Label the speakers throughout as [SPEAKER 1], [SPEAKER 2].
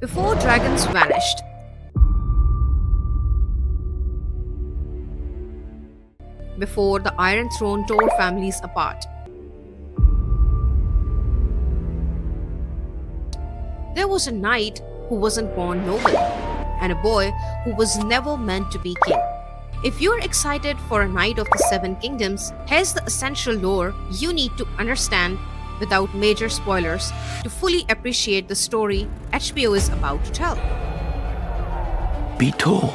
[SPEAKER 1] Before dragons vanished, before the Iron Throne tore families apart, there was a knight who wasn't born noble, and a boy who was never meant to be king. If you're excited for a Knight of the Seven Kingdoms, here's the essential lore you need to understand without major spoilers to fully appreciate the story HBO is about to tell.
[SPEAKER 2] Be tall.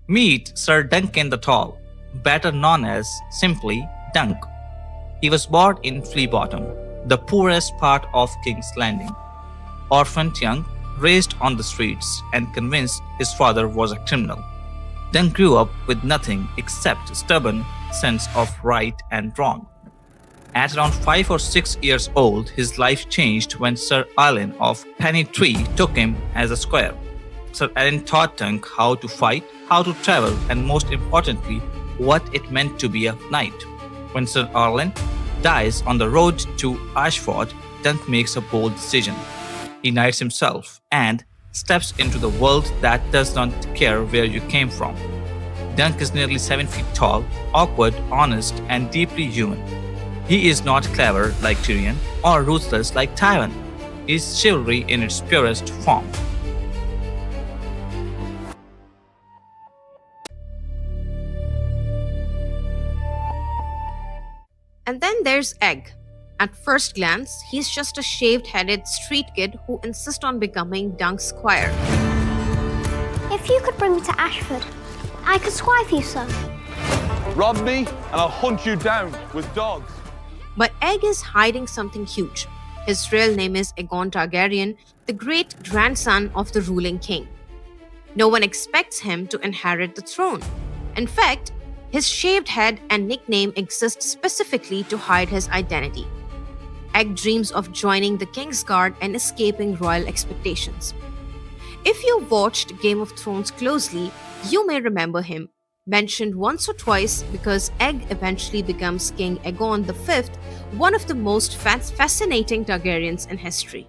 [SPEAKER 3] Meet Sir Duncan the Tall, better known as simply Dunk. He was born in Flea Bottom, the poorest part of King's Landing. Orphaned young, raised on the streets, and convinced his father was a criminal. Dunk grew up with nothing except a stubborn sense of right and wrong. At around 5 or 6 years old, his life changed when Sir Alan of Penny Tree took him as a squire. Sir Alan taught Dunk how to fight, how to travel, and most importantly, what it meant to be a knight. When Sir Alan dies on the road to Ashford, Dunk makes a bold decision. He knights himself and steps into the world that does not care where you came from. Dunk is nearly 7 feet tall, awkward, honest, and deeply human. He is not clever like Tyrion or ruthless like Tywin. He is chivalry in its purest form.
[SPEAKER 1] And then there's Egg. At first glance, he's just a shaved-headed street kid who insists on becoming Dunk's squire.
[SPEAKER 4] If you could bring me to Ashford, I could squire for you, sir.
[SPEAKER 5] Rob me, and I'll hunt you down with dogs.
[SPEAKER 1] But Egg is hiding something huge. His real name is Aegon Targaryen, the great-grandson of the ruling king. No one expects him to inherit the throne. In fact, his shaved head and nickname exist specifically to hide his identity. Egg dreams of joining the King's Guard and escaping royal expectations. If you watched Game of Thrones closely, you may remember him, mentioned once or twice because Egg eventually becomes King Aegon V, one of the most fascinating Targaryens in history.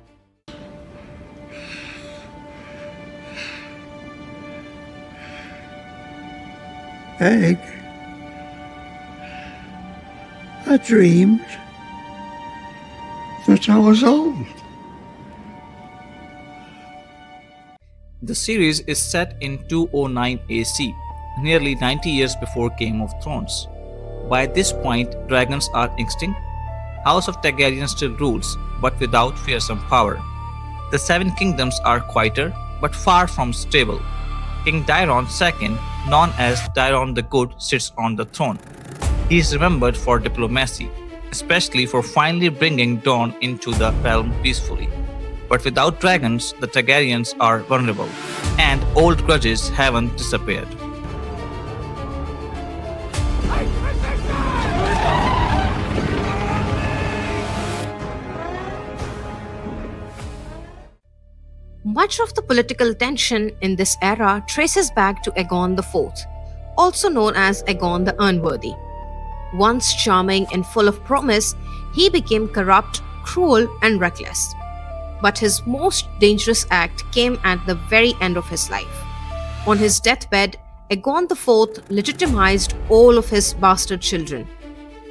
[SPEAKER 2] Egg. I dreamed that I was old.
[SPEAKER 3] The series is set in 209 AC, nearly 90 years before Game of Thrones. By this point, dragons are extinct. House of Targaryen still rules, but without fearsome power. The Seven Kingdoms are quieter, but far from stable. King Daeron II, known as Daeron the Good, sits on the throne. He is remembered for diplomacy, especially for finally bringing Dawn into the realm peacefully. But without dragons, the Targaryens are vulnerable, and old grudges haven't disappeared.
[SPEAKER 1] Much of the political tension in this era traces back to Aegon IV, also known as Aegon the Unworthy. Once charming and full of promise, he became corrupt, cruel, and reckless. But his most dangerous act came at the very end of his life. On his deathbed, Aegon IV legitimized all of his bastard children.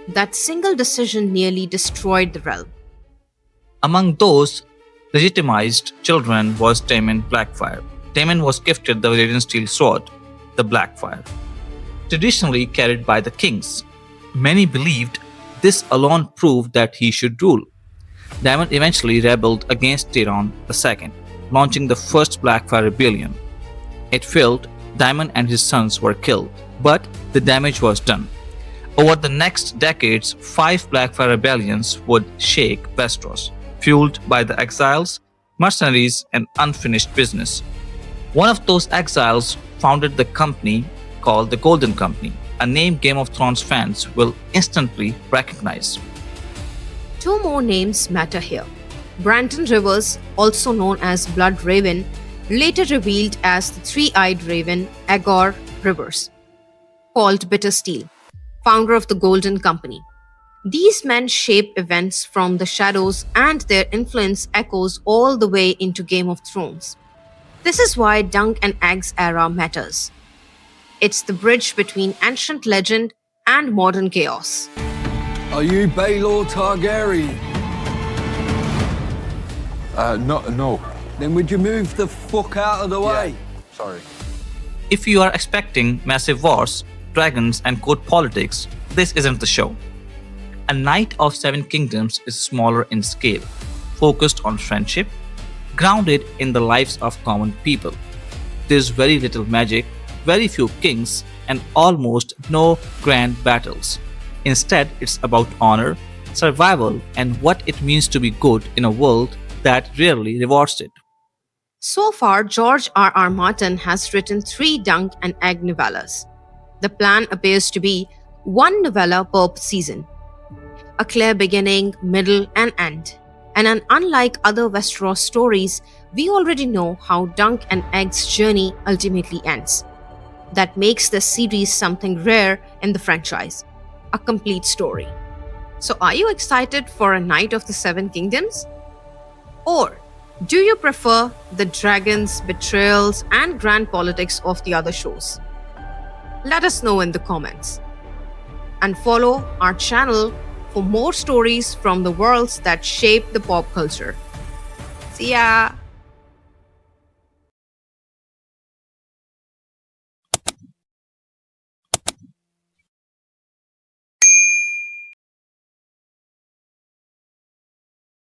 [SPEAKER 1] That single decision nearly destroyed the realm.
[SPEAKER 3] Among those legitimized children was Daemon Blackfyre. Daemon was gifted the Valyrian steel sword, the Blackfire, traditionally carried by the kings. Many believed this alone proved that he should rule. Daemon eventually rebelled against Tyrion II, launching the first Blackfire rebellion. It failed, Daemon and his sons were killed, but the damage was done. Over the next decades, 5 Blackfire rebellions would shake Westeros, fueled by the exiles, mercenaries, and unfinished business. One of those exiles founded the company called the Golden Company, a name Game of Thrones fans will instantly recognize.
[SPEAKER 1] 2 more names matter here. Brandon Rivers, also known as Blood Raven, later revealed as the three-eyed raven Aegor Rivers, called Bitter Steel. founder of the Golden Company. These men shape events from the shadows, and their influence echoes all the way into Game of Thrones. This is why Dunk and Egg's era matters. It's the bridge between ancient legend and modern chaos.
[SPEAKER 6] Are you Baelor Targaryen?
[SPEAKER 5] No.
[SPEAKER 6] Then would you move the fuck out of the way?
[SPEAKER 5] Sorry.
[SPEAKER 3] If you are expecting massive wars, dragons, and court politics, this isn't the show. A Knight of Seven Kingdoms is smaller in scale, focused on friendship, grounded in the lives of common people. There's very little magic, very few kings, and almost no grand battles. Instead, it's about honor, survival, and what it means to be good in a world that rarely rewards it.
[SPEAKER 1] So far, George R. Martin has written 3 Dunk and Egg novellas. The plan appears to be one novella per season, a clear beginning, middle, and end. And unlike other Westeros stories, we already know how Dunk and Egg's journey ultimately ends. That makes the series something rare in the franchise, a complete story. So, are you excited for a Knight of the Seven Kingdoms? Or do you prefer the dragons, betrayals, and grand politics of the other shows? Let us know in the comments. And follow our channel for more stories from the worlds that shape the pop culture. See ya!